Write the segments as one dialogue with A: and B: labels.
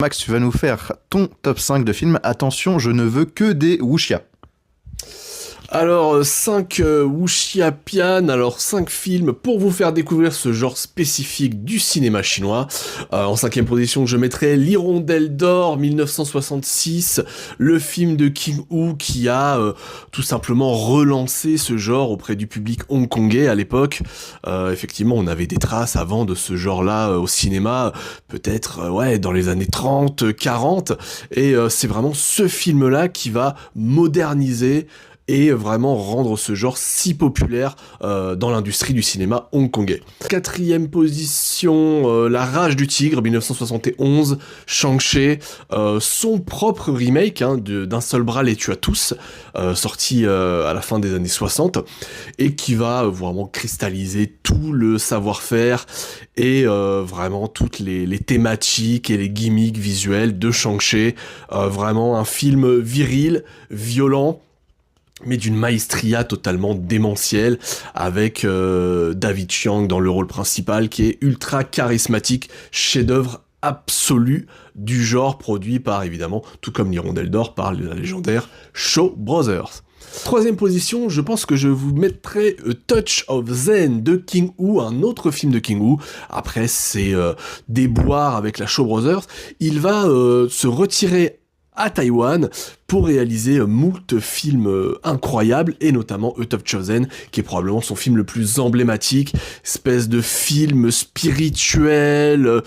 A: Max, tu vas nous faire ton top 5 de films. Attention, je ne veux que des wuxia.
B: Alors, 5 wuxia-pian, alors 5 films pour vous faire découvrir ce genre spécifique du cinéma chinois. En cinquième position, je mettrai L'Hirondelle d'Or, 1966, le film de King Hu qui a tout simplement relancé ce genre auprès du public hongkongais à l'époque. Effectivement, on avait des traces avant de ce genre-là au cinéma, peut-être dans les années 30, 40, et c'est vraiment ce film-là qui va moderniser et vraiment rendre ce genre si populaire dans l'industrie du cinéma hongkongais. Quatrième position, La Rage du Tigre, 1971, Shang-Chi, son propre remake d'Un seul bras les tue à tous, sorti à la fin des années 60, et qui va vraiment cristalliser tout le savoir-faire et vraiment toutes les thématiques et les gimmicks visuels de Shang-Chi. Vraiment un film viril, violent, mais d'une maestria totalement démentielle, avec David Chiang dans le rôle principal, qui est ultra charismatique, chef-d'œuvre absolu du genre, produit par, évidemment, tout comme l'Hirondelle d'Or, par la légendaire Shaw Brothers. Troisième position, je pense que je vous mettrai A Touch of Zen de King Hu, un autre film de King Hu. Après ses déboires avec la Shaw Brothers, il va se retirer à Taïwan pour réaliser moult films incroyables, et notamment A Touch of Zen, qui est probablement son film le plus emblématique, espèce de film spirituel,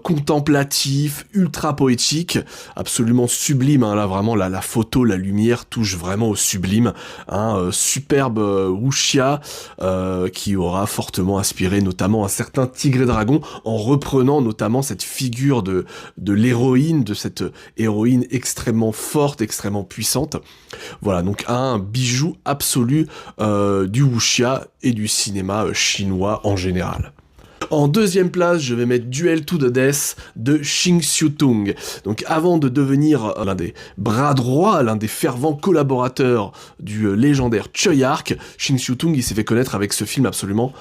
B: contemplatif, ultra poétique, absolument sublime, là vraiment la photo, la lumière touche vraiment au sublime, superbe wuxia qui aura fortement inspiré notamment un certain Tigre et Dragon, en reprenant notamment cette figure de l'héroïne, de cette héroïne extrêmement forte, extrêmement puissante. Voilà, donc un bijou absolu du wuxia et du cinéma chinois en général. En deuxième place, je vais mettre Duel to the Death de Shin Xiu-tung. Donc avant de devenir l'un des bras droits, l'un des fervents collaborateurs du légendaire Choi Ark, Shin Xiu-tung, il s'est fait connaître avec ce film absolument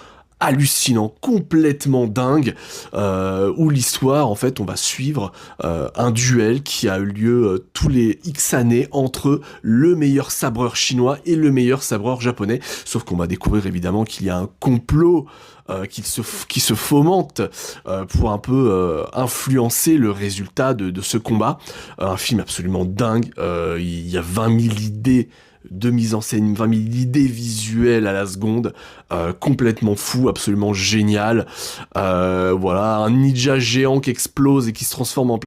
B: hallucinant, complètement dingue, où l'histoire, en fait, on va suivre un duel qui a eu lieu tous les X années entre le meilleur sabreur chinois et le meilleur sabreur japonais, sauf qu'on va découvrir évidemment qu'il y a un complot qui se fomente pour un peu influencer le résultat de ce combat. Un film absolument dingue, il y a 20 000 idées de mise en scène, 20 000 idées visuelles à la seconde, complètement fou, absolument génial. Voilà, un ninja géant qui explose et qui se transforme en